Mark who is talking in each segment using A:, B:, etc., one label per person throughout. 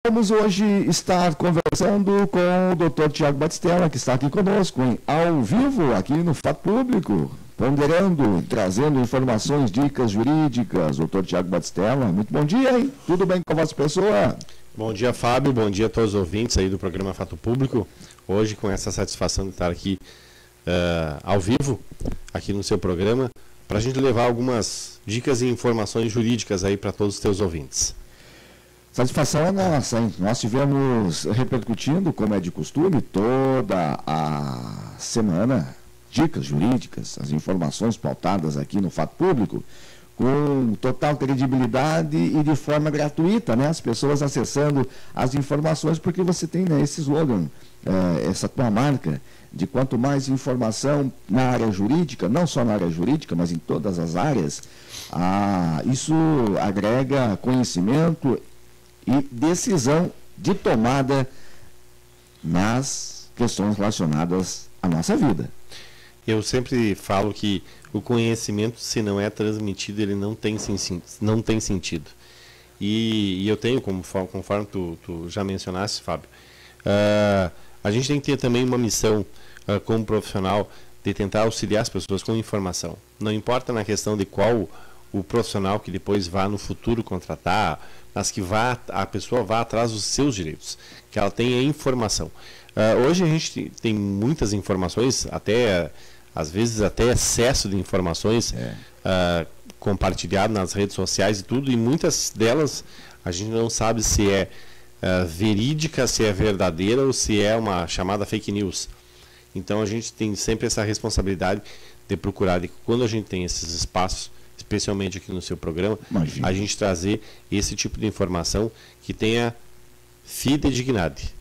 A: Vamos hoje estar conversando com o Dr. Tiago Batistella, que está aqui conosco, ao vivo, aqui no Fato Público, ponderando, trazendo informações, dicas jurídicas. Dr. Tiago Batistella, muito bom dia, hein? Tudo bem com a vossa pessoa?
B: Bom dia, Fábio, bom dia a todos os ouvintes aí do programa Fato Público. Hoje, com essa satisfação de estar aqui ao vivo, aqui no seu programa, para a gente levar algumas dicas e informações jurídicas aí para todos os teus ouvintes.
A: Satisfação é nossa, hein? Nós tivemos repercutindo, como é de costume, toda a semana, dicas jurídicas, as informações pautadas aqui no Fato Público, com total credibilidade e de forma gratuita, né? As pessoas acessando as informações, porque você tem, né, esse slogan, essa tua marca, de quanto mais informação na área jurídica, não só na área jurídica, mas em todas as áreas, isso agrega conhecimento e decisão de tomada nas questões relacionadas à nossa vida.
B: Eu sempre falo que o conhecimento, se não é transmitido, ele não tem sentido. E eu tenho, conforme tu já mencionaste, Fábio, a gente tem que ter também uma missão como profissional de tentar auxiliar as pessoas com informação. Não importa na questão de qual o profissional que depois vá no futuro contratar, mas que a pessoa vá atrás dos seus direitos, que ela tenha informação. Hoje a gente tem muitas informações, às vezes até excesso de informações compartilhado nas redes sociais e tudo, e muitas delas a gente não sabe se é verídica, se é verdadeira ou se é uma chamada fake news. Então a gente tem sempre essa responsabilidade de procurar, de quando a gente tem esses espaços, especialmente aqui no seu programa,
A: Imagina,
B: a gente trazer esse tipo de informação que tenha fidedignidade,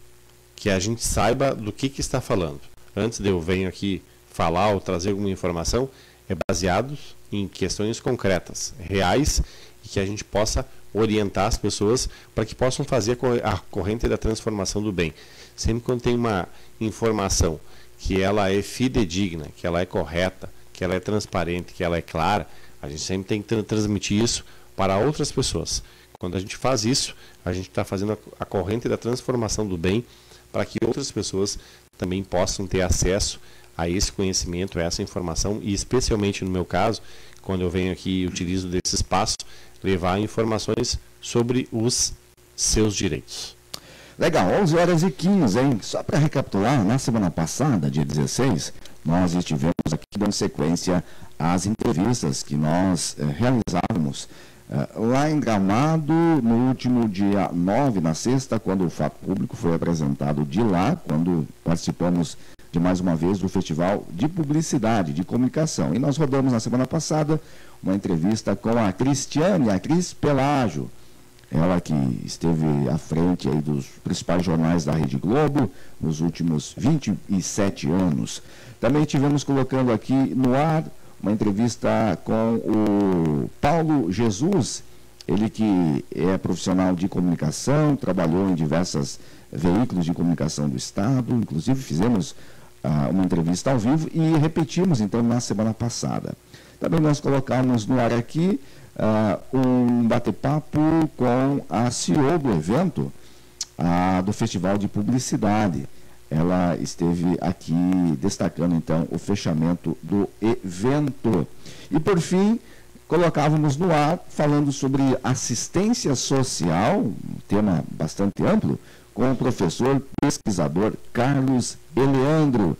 B: que a gente saiba do que está falando. Antes de eu venho aqui falar ou trazer alguma informação, é baseado em questões concretas, reais, e que a gente possa orientar as pessoas para que possam fazer a corrente da transformação do bem. Sempre quando tem uma informação que ela é fidedigna, que ela é correta, que ela é transparente, que ela é clara, a gente sempre tem que transmitir isso para outras pessoas. Quando a gente faz isso, a gente está fazendo a corrente da transformação do bem para que outras pessoas também possam ter acesso a esse conhecimento, a essa informação, e especialmente no meu caso, quando eu venho aqui e utilizo desse espaço, levar informações sobre os seus direitos.
A: Legal, 11h15, hein? Só para recapitular, na semana passada, dia 16, nós estivemos aqui dando sequência às entrevistas que nós realizávamos lá em Gramado, no último dia 9, na sexta, quando o Fato Público foi apresentado de lá, quando participamos de mais uma vez do Festival de Publicidade, de Comunicação. E nós rodamos na semana passada uma entrevista com a Cristiane, a Cris Pelágio, ela que esteve à frente aí dos principais jornais da Rede Globo nos últimos 27 anos. Também tivemos colocando aqui no ar uma entrevista com o Paulo Jesus, ele que é profissional de comunicação, trabalhou em diversos veículos de comunicação do Estado, inclusive fizemos uma entrevista ao vivo e repetimos então na semana passada. Também nós colocamos no ar aqui um bate-papo com a CEO do evento, do Festival de Publicidade. Ela esteve aqui destacando, então, o fechamento do evento. E, por fim, colocávamos no ar, falando sobre assistência social, um tema bastante amplo, com o professor pesquisador Carlos Eleandro.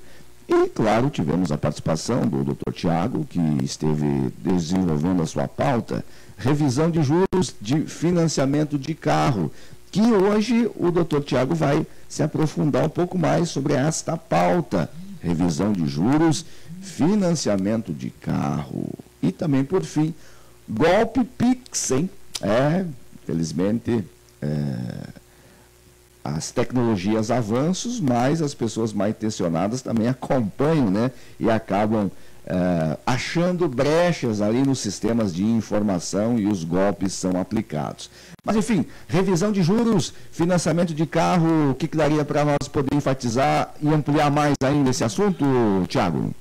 A: E, claro, tivemos a participação do Dr. Tiago, que esteve desenvolvendo a sua pauta, revisão de juros de financiamento de carro, que hoje o Dr. Tiago vai se aprofundar um pouco mais sobre esta pauta. Revisão de juros, financiamento de carro. E também, por fim, golpe Pix, hein? Felizmente, as tecnologias avançam, mas as pessoas mal intencionadas também acompanham, né? E acabam achando brechas ali nos sistemas de informação e os golpes são aplicados. Mas, enfim, revisão de juros, financiamento de carro, o que daria para nós poder enfatizar e ampliar mais ainda esse assunto, Tiago?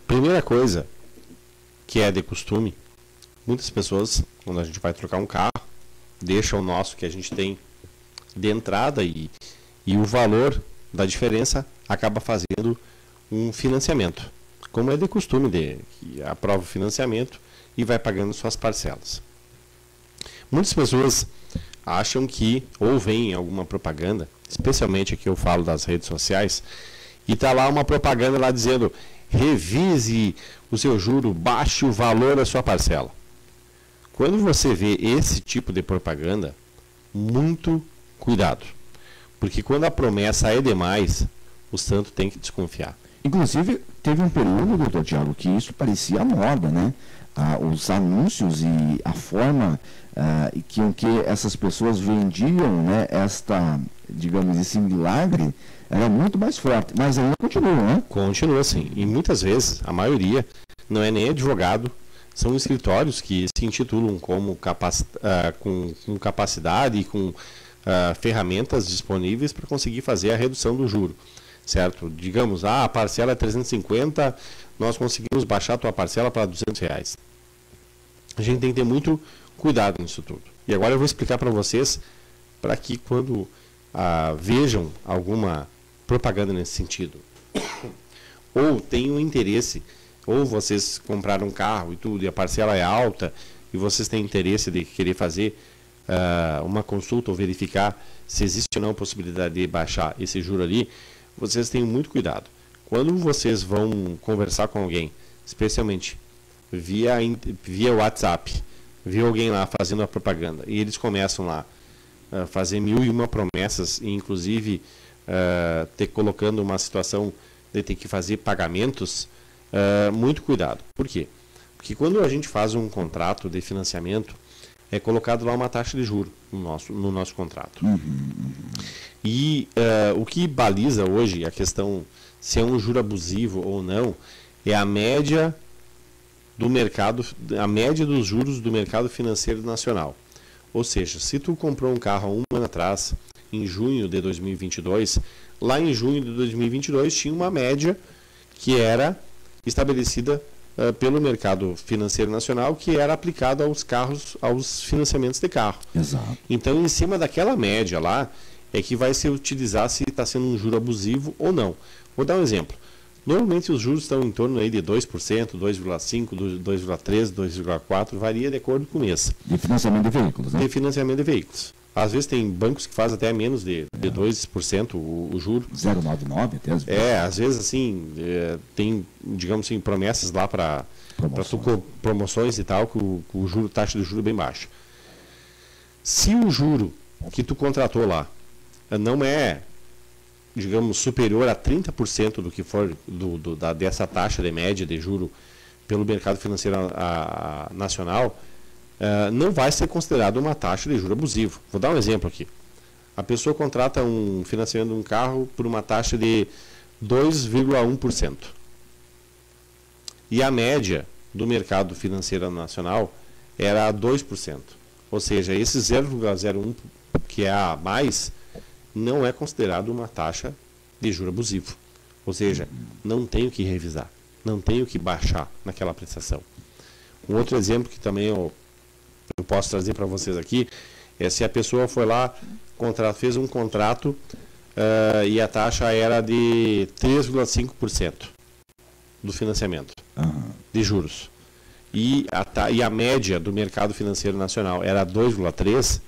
B: Primeira coisa, que é de costume, muitas pessoas, quando a gente vai trocar um carro, deixam o nosso que a gente tem de entrada e o valor da diferença acaba fazendo um financiamento, como é de costume, que aprova o financiamento e vai pagando suas parcelas. Muitas pessoas acham que, ou veem alguma propaganda, especialmente aqui eu falo das redes sociais, e está lá uma propaganda lá dizendo: revise o seu juro, baixe o valor da sua parcela. Quando você vê esse tipo de propaganda, muito cuidado, porque quando a promessa é demais, o santo tem que desconfiar.
A: Inclusive, teve um período, doutor Tiago, que isso parecia moda, né? Os anúncios e a forma com que essas pessoas vendiam, né, digamos, esse milagre, era muito mais forte. Mas ainda continua, né?
B: Continua, sim. E muitas vezes, a maioria, não é nem advogado, são escritórios que se intitulam como com capacidade e com ferramentas disponíveis para conseguir fazer a redução do juro. Certo? Digamos, a parcela é 350, nós conseguimos baixar a tua parcela para R$200. A gente tem que ter muito cuidado nisso tudo. E agora eu vou explicar para vocês, para que quando vejam alguma propaganda nesse sentido, ou tenham interesse, ou vocês compraram um carro e tudo, e a parcela é alta, e vocês têm interesse de querer fazer uma consulta ou verificar se existe ou não a possibilidade de baixar esse juro ali, vocês tenham muito cuidado. Quando vocês vão conversar com alguém, especialmente via WhatsApp, vê alguém lá fazendo a propaganda, e eles começam lá a fazer 1001 promessas, e inclusive colocando uma situação de ter que fazer pagamentos, muito cuidado. Por quê? Porque quando a gente faz um contrato de financiamento, é colocado lá uma taxa de juro no nosso contrato. E o que baliza hoje a questão se é um juro abusivo ou não, é a média do mercado, a média dos juros do mercado financeiro nacional. Ou seja, se tu comprou um carro há um ano atrás, em junho de 2022, lá em junho de 2022 tinha uma média que era estabelecida pelo mercado financeiro nacional, que era aplicado aos carros, aos financiamentos de carro.
A: Exato.
B: Então, em cima daquela média lá, é que vai se utilizar se está sendo um juro abusivo ou não. Vou dar um exemplo. Normalmente os juros estão em torno aí de 2%, 2,5%, 2,3%, 2,4%, varia de acordo com o mês.
A: De financiamento de veículos, né?
B: De financiamento de veículos. Às vezes tem bancos que fazem até menos de 2% o juro.
A: 0,99 até.
B: Às vezes assim, tem, digamos assim, promessas lá para promoções e tal, que o juro, taxa de juro é bem baixa. Se o juro que tu contratou lá não é, digamos, superior a 30% do que for dessa taxa de média de juro pelo mercado financeiro nacional, não vai ser considerado uma taxa de juro abusivo. Vou dar um exemplo aqui. A pessoa contrata um financiamento de um carro por uma taxa de 2,1%. E a média do mercado financeiro nacional era 2%. Ou seja, esse 0,01% que é a mais, não é considerado uma taxa de juro abusivo. Ou seja, não tenho que revisar, não tenho que baixar naquela prestação. Um outro exemplo que também eu posso trazer para vocês aqui é se a pessoa foi lá, fez um contrato e a taxa era de 3,5% do financiamento de juros. E a média do mercado financeiro nacional era 2,3%.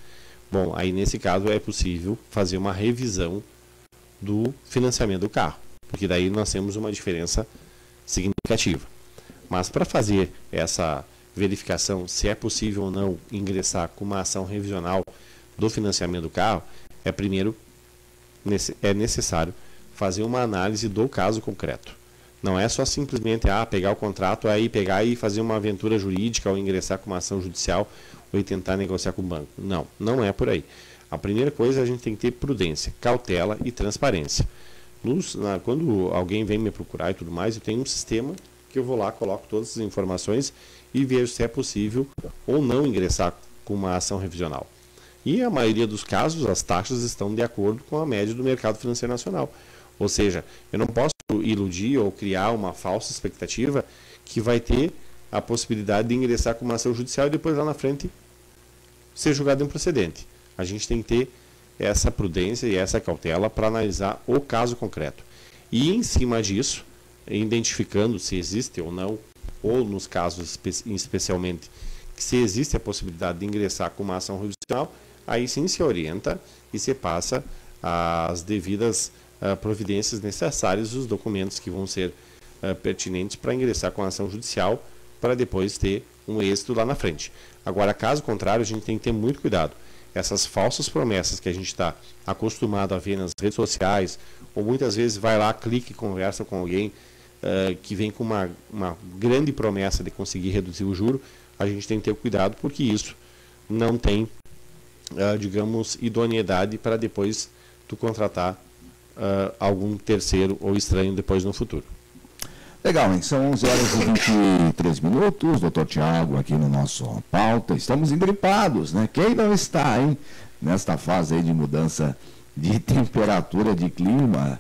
B: Bom, aí nesse caso é possível fazer uma revisão do financiamento do carro, porque daí nós temos uma diferença significativa. Mas para fazer essa verificação se é possível ou não ingressar com uma ação revisional do financiamento do carro, é necessário fazer uma análise do caso concreto. Não é só simplesmente pegar o contrato, aí pegar e fazer uma aventura jurídica ou ingressar com uma ação judicial ou tentar negociar com o banco. Não, não é por aí. A primeira coisa, a gente tem que ter prudência, cautela e transparência. Quando alguém vem me procurar e tudo mais, eu tenho um sistema que eu vou lá, coloco todas as informações e vejo se é possível ou não ingressar com uma ação revisional. E a maioria dos casos, as taxas estão de acordo com a média do mercado financeiro nacional. Ou seja, eu não posso iludir ou criar uma falsa expectativa que vai ter a possibilidade de ingressar com uma ação judicial e depois lá na frente ser julgado improcedente. A gente tem que ter essa prudência e essa cautela para analisar o caso concreto. E em cima disso, identificando se existe ou não, ou nos casos especialmente, que se existe a possibilidade de ingressar com uma ação judicial, aí sim se orienta e se passa as devidas providências necessárias, os documentos que vão ser pertinentes para ingressar com a ação judicial, para depois ter um êxito lá na frente. Agora, caso contrário, a gente tem que ter muito cuidado. Essas falsas promessas que a gente está acostumado a ver nas redes sociais, ou muitas vezes vai lá, clica e conversa com alguém que vem com uma grande promessa de conseguir reduzir o juro, a gente tem que ter cuidado, porque isso não tem, digamos, idoneidade para depois tu contratar algum terceiro ou estranho depois no futuro.
A: Legal, hein? São 11 horas e 23 minutos, doutor Tiago aqui no nosso pauta. Estamos engripados, né? Quem não está, hein? Nesta fase aí de mudança de temperatura, de clima,